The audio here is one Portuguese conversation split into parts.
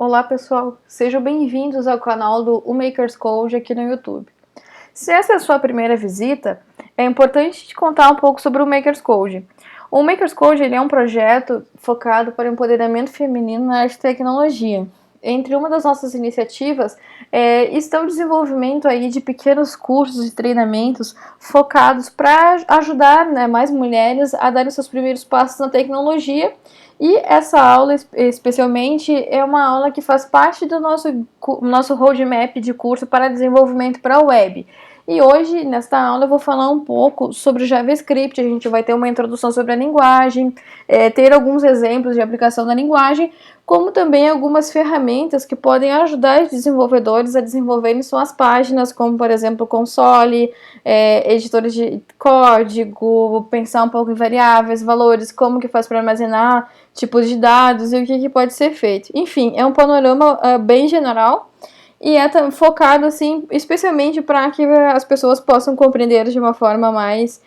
Olá pessoal, sejam bem-vindos ao canal do Makers Code aqui no YouTube. Se essa é a sua primeira visita, é importante te contar um pouco sobre o Makers Code. O Makers Code ele é um projeto focado para o empoderamento feminino na área de tecnologia. Entre uma das nossas iniciativas está o desenvolvimento aí de pequenos cursos e treinamentos focados para ajudar mais mulheres a darem seus primeiros passos na tecnologia. E essa aula, especialmente, é uma aula que faz parte do nosso roadmap de curso para desenvolvimento para a web. E hoje, nesta aula, eu vou falar um pouco sobre o JavaScript. A gente vai ter uma introdução sobre a linguagem, ter alguns exemplos de aplicação da linguagem, como também algumas ferramentas que podem ajudar os desenvolvedores a desenvolverem suas páginas, como, por exemplo, console, editores de código, pensar um pouco em variáveis, valores, como que faz para armazenar tipos de dados e o que pode ser feito. Enfim, é um panorama bem geral e é focado assim, especialmente para que as pessoas possam compreender de uma forma mais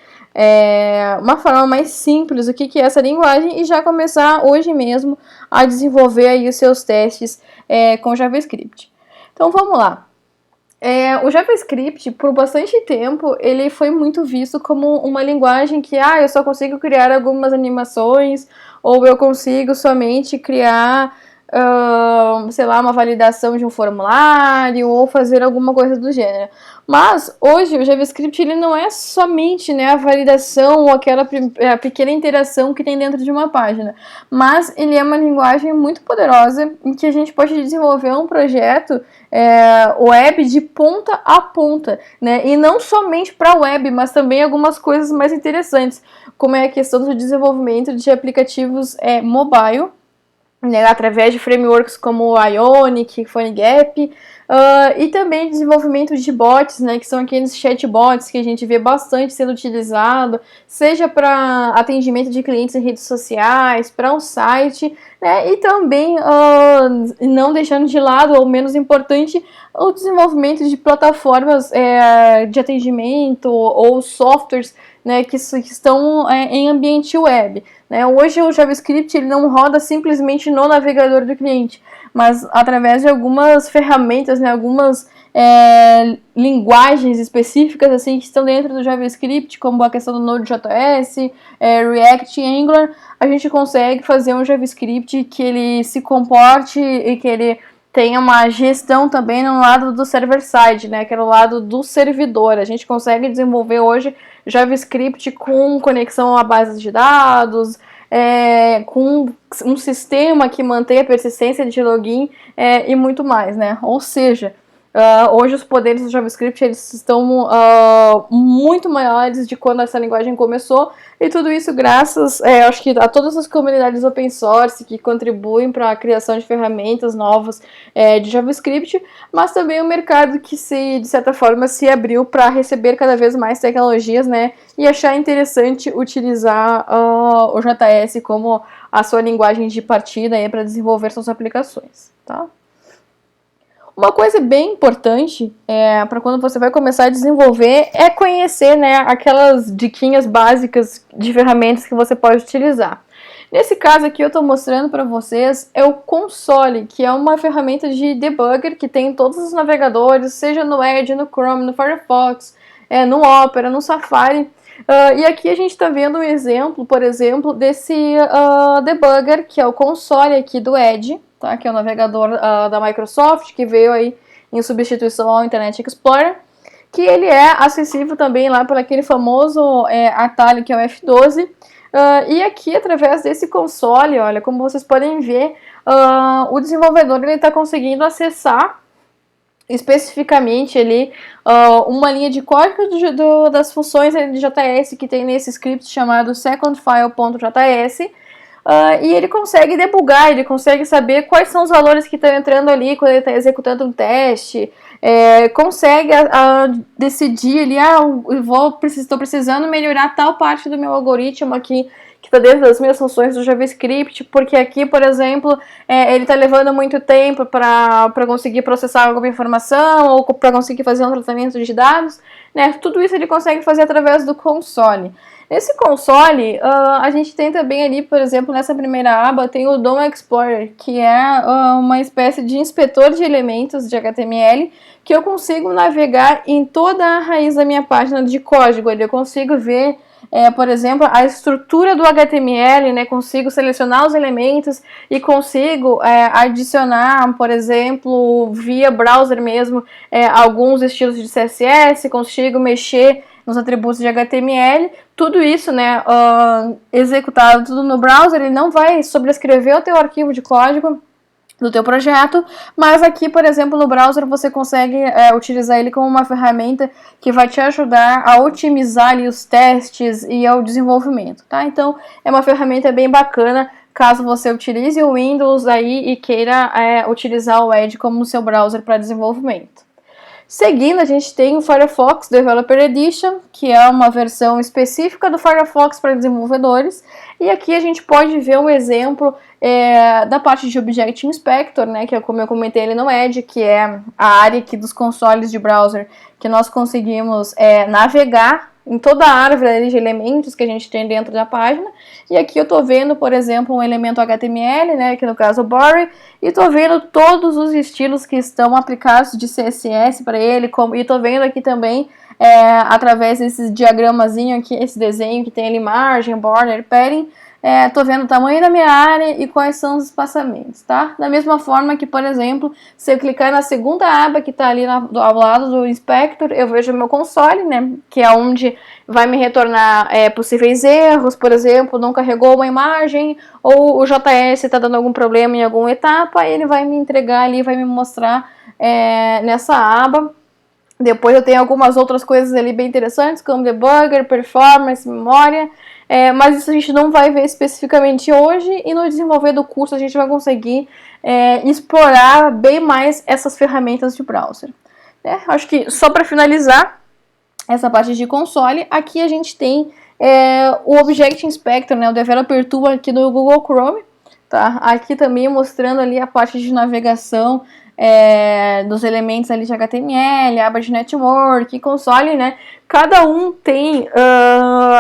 simples o que é essa linguagem e já começar hoje mesmo a desenvolver aí os seus testes com JavaScript. Então vamos lá. O JavaScript, por bastante tempo, ele foi muito visto como uma linguagem que eu só consigo criar algumas animações, ou eu consigo somente criar, sei lá, uma validação de um formulário, ou fazer alguma coisa do gênero. Mas, hoje, o JavaScript ele não é somente a validação ou aquela pequena interação que tem dentro de uma página, mas ele é uma linguagem muito poderosa em que a gente pode desenvolver um projeto web de ponta a ponta, né? E não somente para web, mas também algumas coisas mais interessantes, como é a questão do desenvolvimento de aplicativos mobile, né, através de frameworks como o Ionic, PhoneGap, e também desenvolvimento de bots, né, que são aqueles chatbots que a gente vê bastante sendo utilizado, seja para atendimento de clientes em redes sociais, para um site, né, e também, não deixando de lado, ou menos importante, o desenvolvimento de plataformas de atendimento ou softwares, né, que estão em ambiente web. Né? Hoje o JavaScript ele não roda simplesmente no navegador do cliente, mas através de algumas ferramentas, né, algumas linguagens específicas assim, que estão dentro do JavaScript, como a questão do Node.js, React e Angular, a gente consegue fazer um JavaScript que ele se comporte e que ele tenha uma gestão também no lado do server-side, né, que é no lado do servidor. A gente consegue desenvolver hoje JavaScript com conexão a bases de dados, com um sistema que mantém a persistência de login e muito mais, né? Ou seja, hoje os poderes do JavaScript eles estão muito maiores de quando essa linguagem começou, e tudo isso graças, acho que a todas as comunidades open source que contribuem para a criação de ferramentas novas de JavaScript, mas também o mercado que de certa forma se abriu para receber cada vez mais tecnologias, né, e achar interessante utilizar o JS como a sua linguagem de partida para desenvolver suas aplicações, tá? Uma coisa bem importante para quando você vai começar a desenvolver é conhecer, né, aquelas diquinhas básicas de ferramentas que você pode utilizar. Nesse caso aqui eu estou mostrando para vocês o Console, que é uma ferramenta de debugger que tem em todos os navegadores, seja no Edge, no Chrome, no Firefox, no Opera, no Safari. E aqui a gente está vendo um exemplo, por exemplo, desse debugger, que é o Console aqui do Edge, tá? Que é o navegador da Microsoft, que veio aí em substituição ao Internet Explorer, que ele é acessível também lá por aquele famoso atalho que é o F12, e aqui através desse console, olha, como vocês podem ver, o desenvolvedor está conseguindo acessar especificamente ali uma linha de código das funções de JS que tem nesse script chamado secondfile.js, e ele consegue debugar, ele consegue saber quais são os valores que estão entrando ali quando ele está executando um teste, consegue decidir ali, estou precisando melhorar tal parte do meu algoritmo aqui, que está dentro das minhas funções do JavaScript, porque aqui, por exemplo, ele está levando muito tempo para conseguir processar alguma informação ou para conseguir fazer um tratamento de dados, né? Tudo isso ele consegue fazer através do console. Nesse console, a gente tem também ali, por exemplo, nessa primeira aba, tem o DOM Explorer, que é uma espécie de inspetor de elementos de HTML, que eu consigo navegar em toda a raiz da minha página de código. Eu consigo ver, por exemplo, a estrutura do HTML, né? Consigo selecionar os elementos e consigo adicionar, por exemplo, via browser mesmo, alguns estilos de CSS, consigo mexer nos atributos de HTML, tudo isso, né, executado tudo no browser, ele não vai sobrescrever o teu arquivo de código do teu projeto, mas aqui, por exemplo, no browser você consegue utilizar ele como uma ferramenta que vai te ajudar a otimizar ali os testes e o desenvolvimento, tá? Então, é uma ferramenta bem bacana, caso você utilize o Windows aí e queira utilizar o Edge como seu browser para desenvolvimento. Seguindo, a gente tem o Firefox Developer Edition, que é uma versão específica do Firefox para desenvolvedores. E aqui a gente pode ver um exemplo da parte de Object Inspector, né, que é como eu comentei ele no Edge, que é a área aqui dos consoles de browser que nós conseguimos navegar em toda a árvore de elementos que a gente tem dentro da página. E aqui eu estou vendo, por exemplo, um elemento HTML, né, que no caso o body, e estou vendo todos os estilos que estão aplicados de CSS para ele, e estou vendo aqui também, através desse diagramazinho aqui, esse desenho que tem ali margem, border, padding, tô vendo o tamanho da minha área e quais são os espaçamentos, tá? Da mesma forma que, por exemplo, se eu clicar na segunda aba que está ali ao lado do Inspector, eu vejo o meu console, né? Que é onde vai me retornar possíveis erros, por exemplo, não carregou uma imagem, ou o JS está dando algum problema em alguma etapa, ele vai me entregar ali, vai me mostrar nessa aba. Depois eu tenho algumas outras coisas ali bem interessantes, como debugger, performance, memória, mas isso a gente não vai ver especificamente hoje, e no desenvolver do curso a gente vai conseguir explorar bem mais essas ferramentas de browser. Acho que só para finalizar essa parte de console, aqui a gente tem o Object Inspector, né, o Developer Tool aqui do Google Chrome, tá? Aqui também mostrando ali a parte de navegação dos elementos ali de HTML, aba de network, console, né? Cada um tem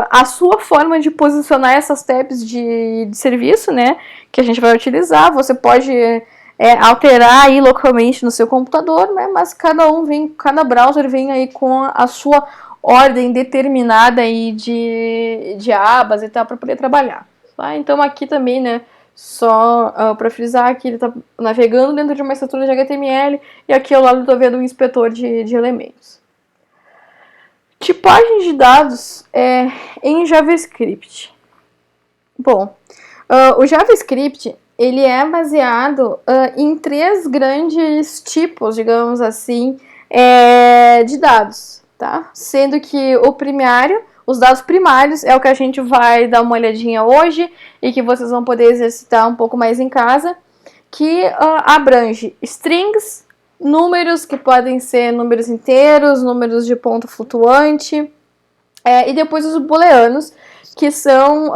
a sua forma de posicionar essas tabs de serviço, né? Que a gente vai utilizar. Você pode alterar aí localmente no seu computador, né? Mas cada browser vem aí com a sua ordem determinada aí de abas e tal para poder trabalhar. Tá? Então aqui também, né? Só para frisar que ele está navegando dentro de uma estrutura de HTML e aqui ao lado eu estou vendo um inspetor de elementos. Tipagem de dados em JavaScript. Bom, o JavaScript ele é baseado em 3 grandes tipos, digamos assim, de dados, tá? Sendo que o primário, os dados primários, é o que a gente vai dar uma olhadinha hoje e que vocês vão poder exercitar um pouco mais em casa, que abrange strings, números, que podem ser números inteiros, números de ponto flutuante, e depois os booleanos, que são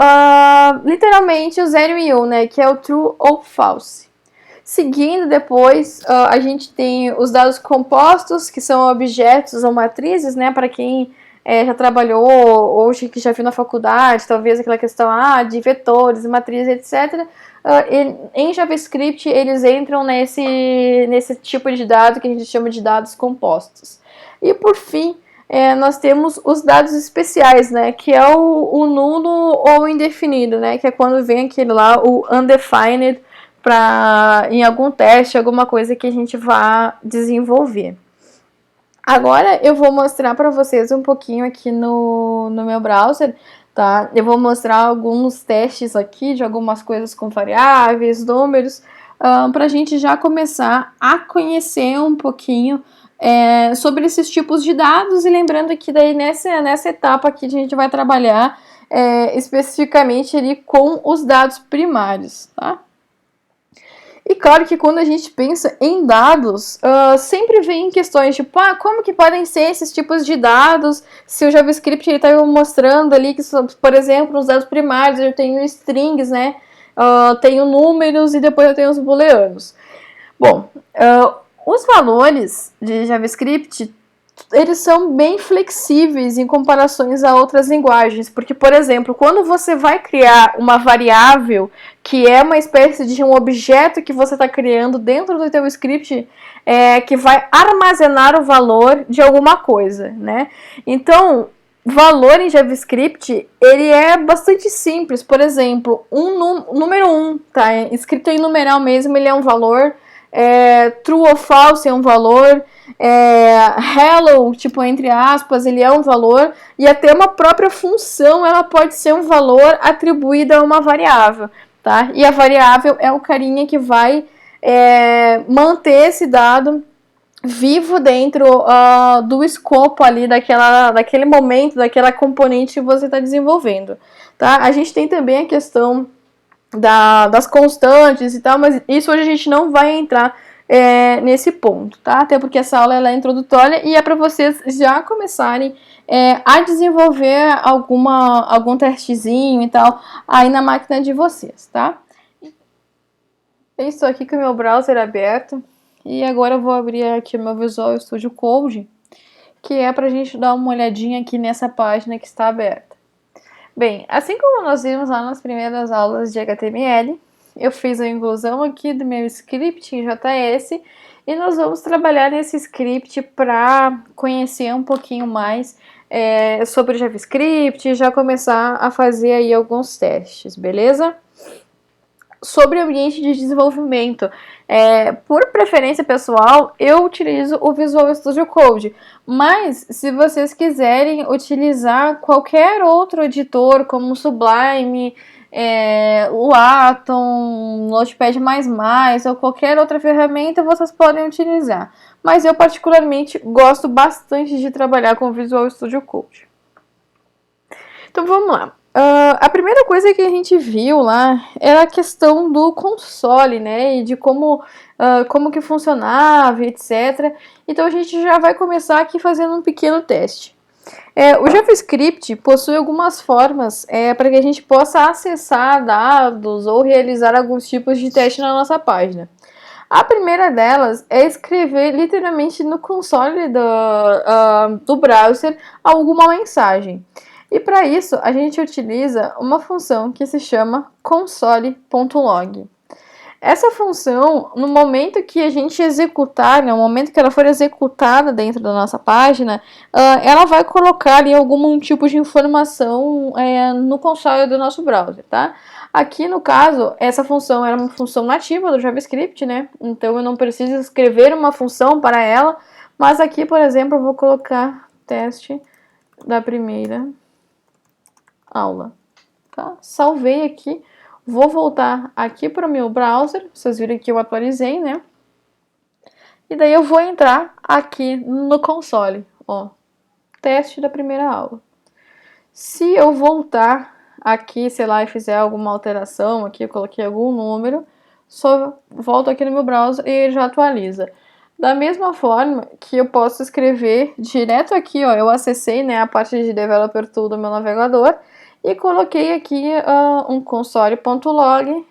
literalmente o 0 e 1, né, que é o true ou false. Seguindo depois, a gente tem os dados compostos, que são objetos ou matrizes, né, para quem já trabalhou ou que já viu na faculdade, talvez aquela questão de vetores, matrizes, etc. Em JavaScript, eles entram nesse tipo de dado que a gente chama de dados compostos. E por fim, nós temos os dados especiais, né, que é o nulo ou indefinido, né, que é quando vem aquele lá, o undefined, em algum teste, alguma coisa que a gente vá desenvolver. Agora eu vou mostrar para vocês um pouquinho aqui no meu browser, tá? Eu vou mostrar alguns testes aqui de algumas coisas com variáveis, números, para a gente já começar a conhecer um pouquinho sobre esses tipos de dados, e lembrando que daí nessa etapa aqui a gente vai trabalhar especificamente ali com os dados primários, tá? E claro que quando a gente pensa em dados, sempre vem questões tipo, como que podem ser esses tipos de dados, se o JavaScript está mostrando ali que, por exemplo, nos dados primários eu tenho strings, né, tenho números e depois eu tenho os booleanos. Bom, os valores de JavaScript eles são bem flexíveis em comparações a outras linguagens, porque, por exemplo, quando você vai criar uma variável que é uma espécie de um objeto que você está criando dentro do teu script, que vai armazenar o valor de alguma coisa, né? Então, valor em JavaScript, ele é bastante simples. Por exemplo, número 1, tá? Escrito em numeral mesmo, ele é um valor. True ou false é um valor. Hello, tipo, entre aspas, ele é um valor. E até uma própria função, ela pode ser um valor atribuído a uma variável, tá? E a variável é o carinha que vai manter esse dado vivo dentro do escopo ali daquele momento, daquela componente que você está desenvolvendo, tá? A gente tem também a questão das constantes e tal, mas isso hoje a gente não vai entrar nesse ponto, tá? Até porque essa aula ela é introdutória e é para vocês já começarem a desenvolver algum testezinho e tal aí na máquina de vocês, tá? Eu estou aqui com o meu browser aberto. E agora eu vou abrir aqui o meu Visual Studio Code, que é para a gente dar uma olhadinha aqui nessa página que está aberta. Bem, assim como nós vimos lá nas primeiras aulas de HTML, eu fiz a inclusão aqui do meu script em JS e nós vamos trabalhar nesse script para conhecer um pouquinho mais sobre JavaScript e já começar a fazer aí alguns testes, beleza? Sobre o ambiente de desenvolvimento, por preferência pessoal, eu utilizo o Visual Studio Code, mas se vocês quiserem utilizar qualquer outro editor, como o Sublime, o Atom, Notepad++, ou qualquer outra ferramenta, vocês podem utilizar. Mas eu particularmente gosto bastante de trabalhar com o Visual Studio Code. Então vamos lá. A primeira coisa que a gente viu lá era a questão do console, né, e de como que funcionava, etc. Então a gente já vai começar aqui fazendo um pequeno teste. O JavaScript possui algumas formas para que a gente possa acessar dados ou realizar alguns tipos de teste na nossa página. A primeira delas é escrever literalmente no console do browser alguma mensagem. E para isso, a gente utiliza uma função que se chama console.log. Essa função, no momento que a gente executar, no momento que ela for executada dentro da nossa página, ela vai colocar ali algum tipo de informação no console do nosso browser, tá? Aqui, no caso, essa função era uma função nativa do JavaScript, né? Então, eu não preciso escrever uma função para ela, mas aqui, por exemplo, eu vou colocar teste da primeira aula, tá? Salvei aqui, vou voltar aqui para o meu browser, vocês viram que eu atualizei, né? E daí eu vou entrar aqui no console, ó, teste da primeira aula. Se eu voltar aqui, sei lá, e fizer alguma alteração aqui, eu coloquei algum número, só volto aqui no meu browser e ele já atualiza. Da mesma forma que eu posso escrever direto aqui, ó, eu acessei, né, a parte de Developer Tool do meu navegador, e coloquei aqui um console.log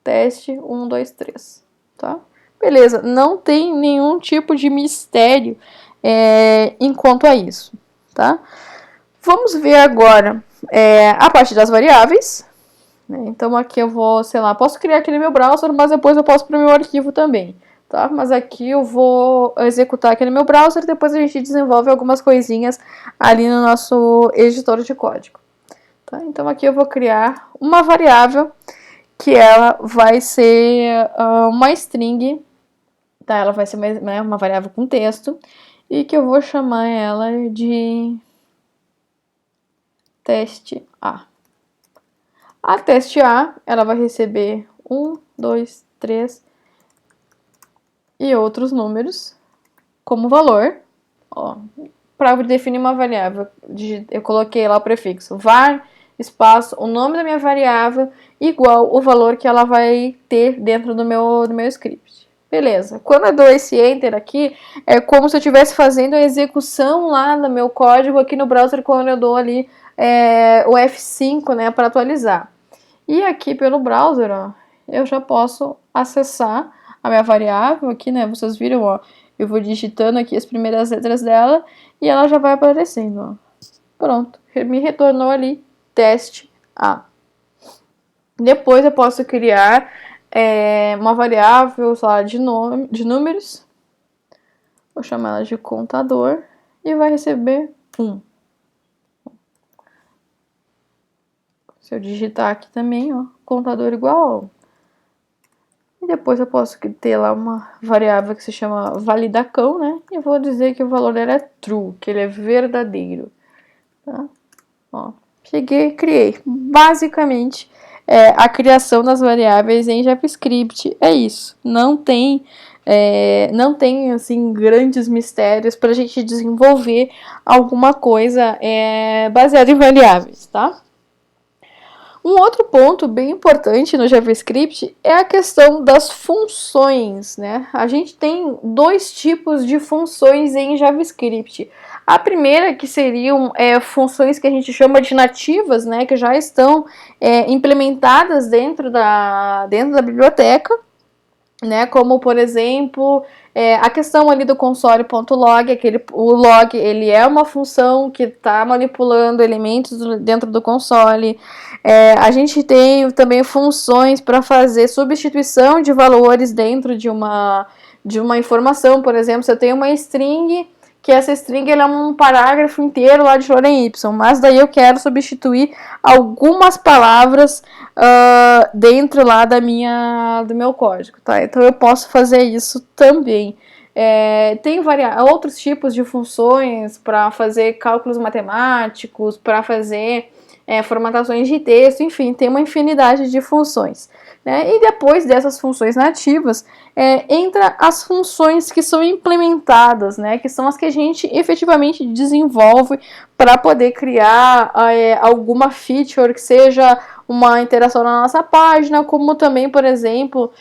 teste 1, 2, 3, tá? Beleza, não tem nenhum tipo de mistério enquanto a isso, tá? Vamos ver agora a parte das variáveis, né? Então aqui eu vou, sei lá, posso criar aqui no meu browser, mas depois eu posso para o meu arquivo também, tá? Mas aqui eu vou executar aqui no meu browser e depois a gente desenvolve algumas coisinhas ali no nosso editor de código. Tá? Então aqui eu vou criar uma variável que ela vai ser uma string, tá? Ela vai ser uma variável com texto e que eu vou chamar ela de teste A. A teste A, ela vai receber 1, 2, 3 e outros números como valor. Para definir uma variável, eu coloquei lá o prefixo var, espaço, o nome da minha variável, igual o valor que ela vai ter dentro do meu script. Beleza. Quando eu dou esse Enter aqui, é como se eu estivesse fazendo a execução lá no meu código aqui no browser, quando eu dou ali o F5, né, para atualizar. E aqui pelo browser, ó, eu já posso acessar a minha variável aqui, né? Vocês viram, ó, eu vou digitando aqui as primeiras letras dela e ela já vai aparecendo, ó. Pronto, me retornou ali teste A. Depois eu posso criar uma variável, sei lá, de números. Vou chamar ela de contador e vai receber 1. Se eu digitar aqui também, ó, contador igual. E depois eu posso ter lá uma variável que se chama validacão, né? E eu vou dizer que o valor dela é true, que ele é verdadeiro. Tá? Ó, cheguei, criei. Basicamente, a criação das variáveis em JavaScript é isso. Não tem assim grandes mistérios para a gente desenvolver alguma coisa baseada em variáveis, tá? Um outro ponto bem importante no JavaScript é a questão das funções, né? A gente tem dois tipos de funções em JavaScript. A primeira que seriam funções que a gente chama de nativas, né? Que já estão implementadas dentro da biblioteca, né? Como, por exemplo, a questão ali do console.log, o log, ele é uma função que está manipulando elementos dentro do console. A gente tem também funções para fazer substituição de valores dentro de uma informação. Por exemplo, se eu tenho uma string, que essa string é um parágrafo inteiro lá de Lorem Y, mas daí eu quero substituir algumas palavras dentro lá do meu código, tá? Então eu posso fazer isso também. Tem outros tipos de funções para fazer cálculos matemáticos, para fazer formatações de texto, enfim, tem uma infinidade de funções. Né? E depois dessas funções nativas, entra as funções que são implementadas, né? Que são as que a gente efetivamente desenvolve para poder criar alguma feature que seja uma interação na nossa página, como também, por exemplo,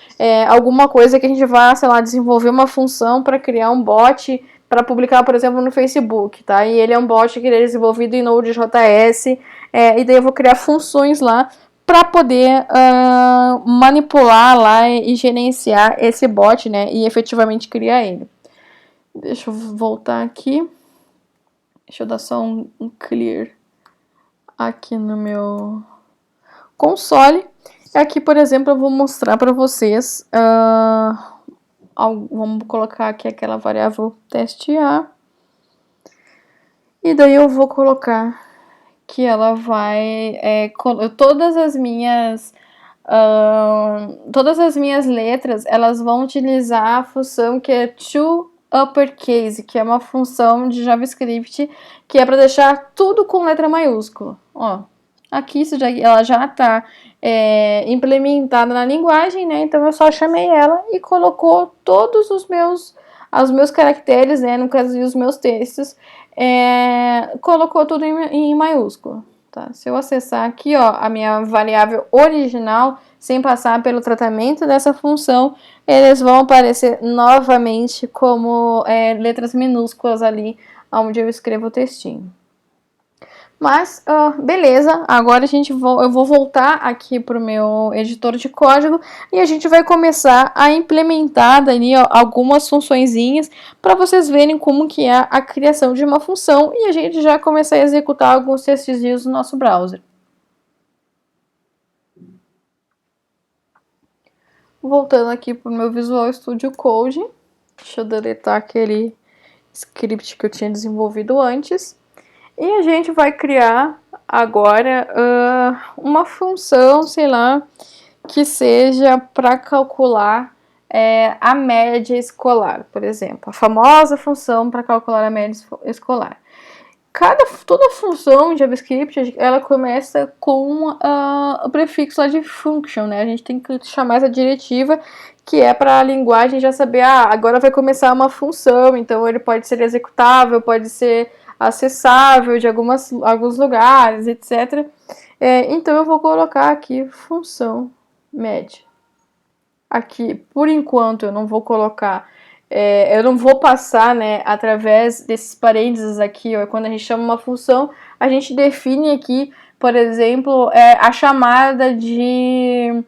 alguma coisa que a gente vai, sei lá, desenvolver uma função para criar um bot para publicar, por exemplo, no Facebook, tá? E ele é um bot que ele é desenvolvido em Node.js, e daí eu vou criar funções lá para poder manipular lá e gerenciar esse bot, né? E efetivamente criar ele. Deixa eu voltar aqui. Deixa eu dar só um clear aqui no meu console. Aqui, por exemplo, eu vou mostrar para vocês. Vamos colocar aqui aquela variável teste A. E daí eu vou colocar que ela vai todas as minhas letras, elas vão utilizar a função que é toUppercase, que é uma função de JavaScript que é para deixar tudo com letra maiúscula. Ó, aqui ela já está implementada na linguagem, né? Então eu só chamei ela e colocou todos os meus caracteres, né? No caso dos meus textos, colocou tudo em maiúsculo. Tá? Se eu acessar aqui, ó, a minha variável original, sem passar pelo tratamento dessa função, eles vão aparecer novamente como letras minúsculas ali, onde eu escrevo o textinho. Mas, beleza, agora eu vou voltar aqui para o meu editor de código e a gente vai começar a implementar dali, ó, algumas funçõezinhas para vocês verem como que é a criação de uma função e a gente já começar a executar alguns testezinhos no nosso browser. Voltando aqui para o meu Visual Studio Code, deixa eu deletar aquele script que eu tinha desenvolvido antes. E a gente vai criar agora uma função, sei lá, que seja para calcular a média escolar, por exemplo. A famosa função para calcular a média escolar. Toda função de JavaScript, ela começa com o prefixo lá de function, né? A gente tem que chamar essa diretiva, que é para a linguagem já saber, agora vai começar uma função, então ele pode ser executável, pode ser acessável de alguns lugares, etc. Então eu vou colocar aqui função média. Aqui, por enquanto, eu não vou colocar, eu não vou passar, né, através desses parênteses aqui, ó, quando a gente chama uma função, a gente define aqui, por exemplo, a chamada de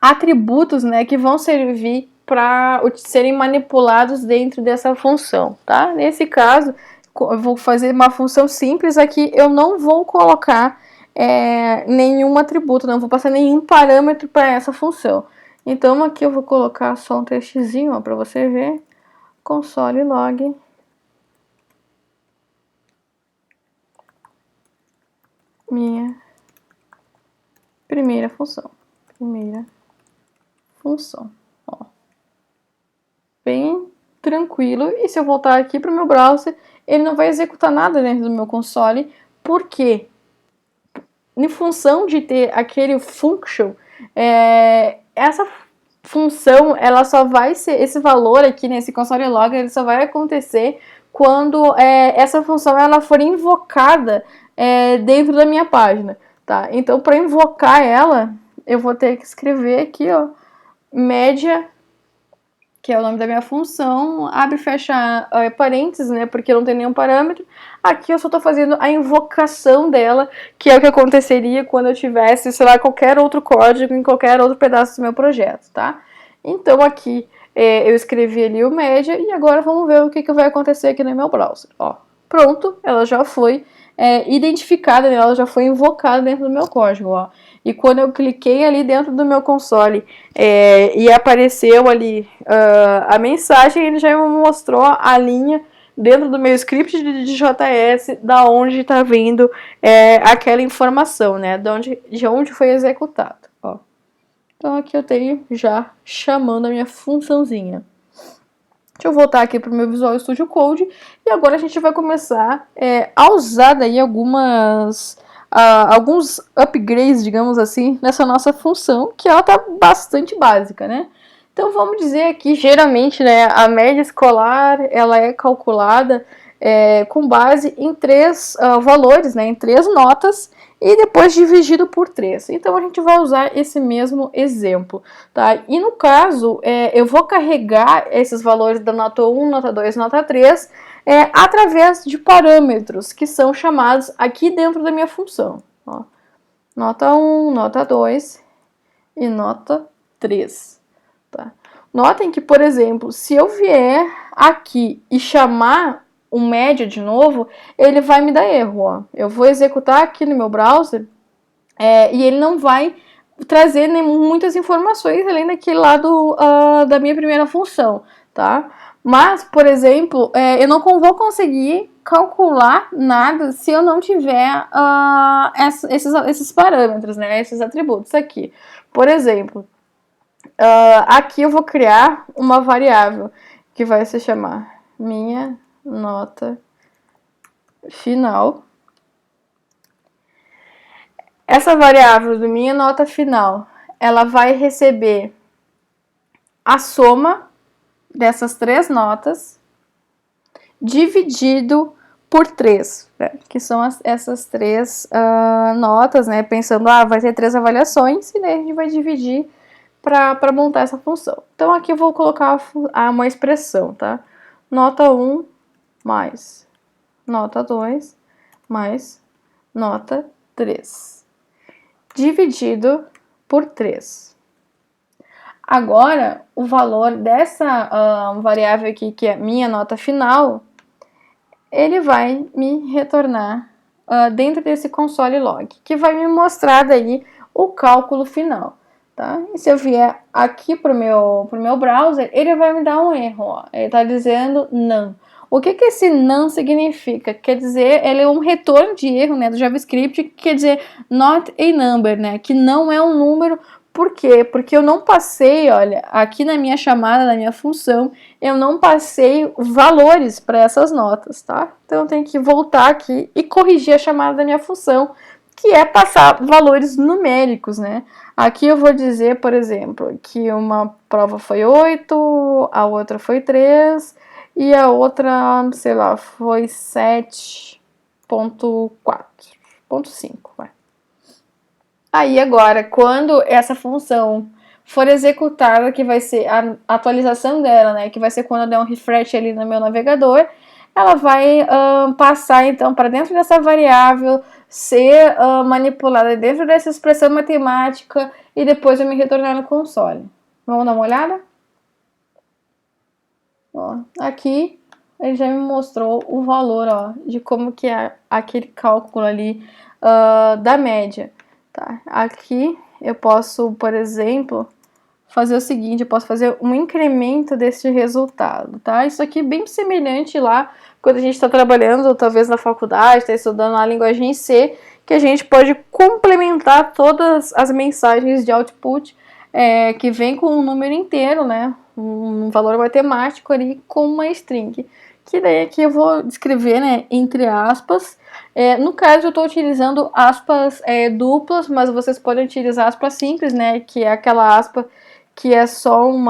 atributos, né, que vão servir para serem manipulados dentro dessa função, tá? Nesse caso, eu vou fazer uma função simples aqui, eu não vou colocar nenhum atributo, não vou passar nenhum parâmetro para essa função. Então aqui eu vou colocar só um textinho para você ver, console log minha primeira função, ó. Bem tranquilo, e se eu voltar aqui para o meu browser, ele não vai executar nada dentro do meu console, porque em função de ter aquele function, essa função, ela só vai ser, esse valor aqui nesse console log, ele só vai acontecer quando essa função ela for invocada dentro da minha página, tá? Então, para invocar ela, eu vou ter que escrever aqui, ó, média, que é o nome da minha função, abre e fecha parênteses, né, porque não tem nenhum parâmetro. Aqui eu só estou fazendo a invocação dela, que é o que aconteceria quando eu tivesse, sei lá, qualquer outro código em qualquer outro pedaço do meu projeto, tá? Então aqui eu escrevi ali o média, e agora vamos ver o que vai acontecer aqui no meu browser. Ó, pronto, ela já foi identificada, né, ela já foi invocada dentro do meu código, ó. E quando eu cliquei ali dentro do meu console e apareceu ali a mensagem, ele já me mostrou a linha dentro do meu script de JS da onde está vindo aquela informação, né? De onde foi executado. Ó. Então aqui eu tenho já chamando a minha funçãozinha. Deixa eu voltar aqui para o meu Visual Studio Code e agora a gente vai começar a usar daí alguns upgrades, digamos assim, nessa nossa função, que ela tá bastante básica, né? Então vamos dizer aqui, geralmente, né, a média escolar ela é calculada com base em três valores, né, em três notas, e depois dividido por 3. Então a gente vai usar esse mesmo exemplo, tá? E no caso, eu vou carregar esses valores da nota 1, nota 2, nota 3 através de parâmetros que são chamados aqui dentro da minha função. Ó. Nota 1, nota 2 e nota 3. Tá? Notem que, por exemplo, se eu vier aqui e chamar o média de novo, ele vai me dar erro. Ó. Eu vou executar aqui no meu browser e ele não vai trazer muitas informações além daquele lado da minha primeira função, tá? Mas, por exemplo, eu não vou conseguir calcular nada se eu não tiver esses parâmetros, né? Esses atributos aqui. Por exemplo, aqui eu vou criar uma variável que vai se chamar minha nota final. Essa variável do minha nota final, ela vai receber a soma dessas 3 notas dividido por 3, né? Que são essas 3 notas, né? Pensando, vai ter 3 avaliações, e daí a gente vai dividir para montar essa função. Então aqui eu vou colocar uma expressão, tá? Nota 1 mais nota 2 mais nota 3, dividido por 3. Agora, o valor dessa variável aqui, que é minha nota final, ele vai me retornar dentro desse console log, que vai me mostrar daí o cálculo final. Tá? E se eu vier aqui para o meu browser, ele vai me dar um erro. Ó. Ele está dizendo não. O que esse não significa? Quer dizer, ele é um retorno de erro, né, do JavaScript, que quer dizer not a number, né, que não é um número. Por quê? Porque eu não passei, olha, aqui na minha chamada, na minha função, eu não passei valores para essas notas, tá? Então eu tenho que voltar aqui e corrigir a chamada da minha função, que é passar valores numéricos, né? Aqui eu vou dizer, por exemplo, que uma prova foi 8, a outra foi 3 e a outra, sei lá, foi 7.4.5, vai. Aí agora, quando essa função for executada, que vai ser a atualização dela, né, que vai ser quando eu der um refresh ali no meu navegador, ela vai passar então para dentro dessa variável, ser manipulada dentro dessa expressão matemática e depois eu me retornar no console. Vamos dar uma olhada? ó, aqui ele já me mostrou o valor, ó, de como que é aquele cálculo ali da média, tá? Aqui eu posso, por exemplo, fazer o seguinte, eu posso fazer um incremento desse resultado, tá? Isso aqui é bem semelhante lá quando a gente está trabalhando, ou talvez na faculdade, está estudando a linguagem C, que a gente pode complementar todas as mensagens de output que vem com um número inteiro, né? Um valor matemático ali com uma string. Que daí aqui eu vou descrever, né, entre aspas. No caso eu estou utilizando aspas duplas, mas vocês podem utilizar aspas simples, né, que é aquela aspa que é só um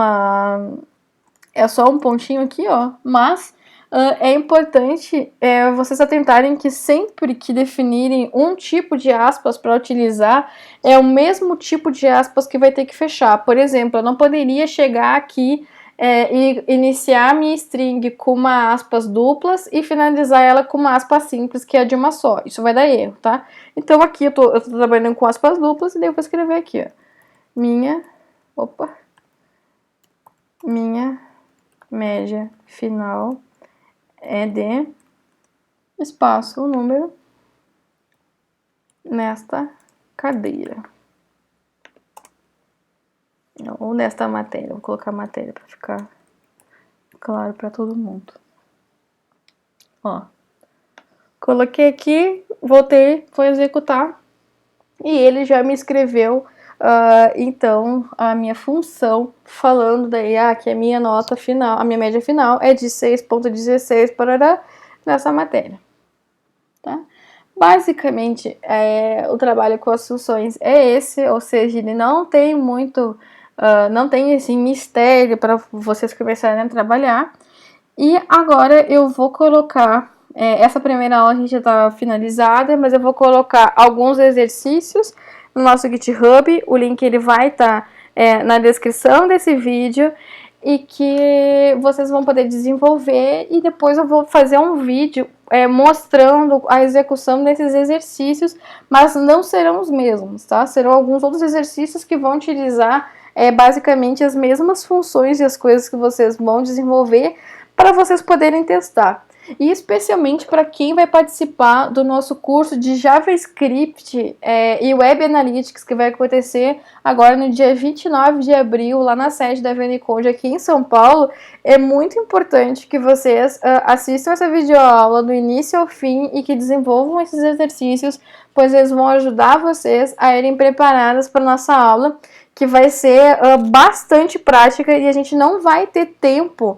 pontinho aqui, ó. Mas é importante vocês atentarem que sempre que definirem um tipo de aspas para utilizar, é o mesmo tipo de aspas que vai ter que fechar. Por exemplo, eu não poderia chegar aqui e iniciar minha string com uma aspas duplas e finalizar ela com uma aspa simples, que é de uma só. Isso vai dar erro, tá? Então aqui eu tô trabalhando com aspas duplas e daí eu vou escrever aqui, ó. Minha média final é de espaço, o número nesta cadeira. Ou nesta matéria, vou colocar matéria para ficar claro para todo mundo. Ó, coloquei aqui, voltei, foi executar e ele já me escreveu então a minha função falando daí que a minha nota final, a minha média final é de 6,16 para nessa matéria, tá? Basicamente, o trabalho com as funções é esse, ou seja, ele não tem muito, não tem esse mistério para vocês começarem a trabalhar. E agora eu vou colocar, essa primeira aula a gente já está finalizada, mas eu vou colocar alguns exercícios no nosso GitHub, o link ele vai estar na descrição desse vídeo, e que vocês vão poder desenvolver, e depois eu vou fazer um vídeo mostrando a execução desses exercícios, mas não serão os mesmos, tá? Serão alguns outros exercícios que vão utilizar basicamente as mesmas funções e as coisas que vocês vão desenvolver para vocês poderem testar. E especialmente para quem vai participar do nosso curso de JavaScript e Web Analytics, que vai acontecer agora no dia 29 de abril, lá na sede da VNCode aqui em São Paulo. É muito importante que vocês assistam essa videoaula do início ao fim e que desenvolvam esses exercícios, pois eles vão ajudar vocês a irem preparadas para a nossa aula, que vai ser bastante prática e a gente não vai ter tempo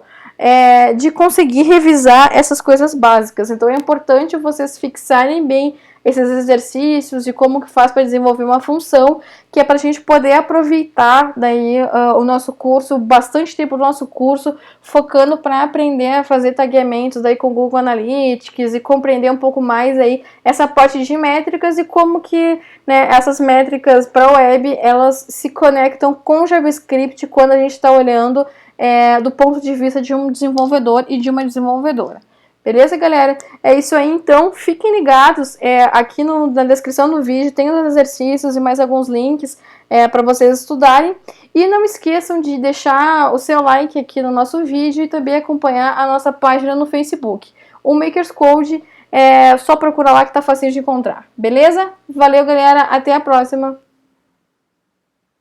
de conseguir revisar essas coisas básicas. Então é importante vocês fixarem bem esses exercícios e como que faz para desenvolver uma função, que é para a gente poder aproveitar daí o nosso curso, bastante tempo do nosso curso, focando para aprender a fazer tagueamentos daí com Google Analytics e compreender um pouco mais aí essa parte de métricas e como que, né, essas métricas para a web, elas se conectam com JavaScript quando a gente está olhando do ponto de vista de um desenvolvedor e de uma desenvolvedora. Beleza, galera? É isso aí, então. Fiquem ligados. Aqui na descrição do vídeo tem os exercícios e mais alguns links para vocês estudarem. E não esqueçam de deixar o seu like aqui no nosso vídeo e também acompanhar a nossa página no Facebook. O Makers Code, só procura lá que tá facinho de encontrar. Beleza? Valeu, galera. Até a próxima.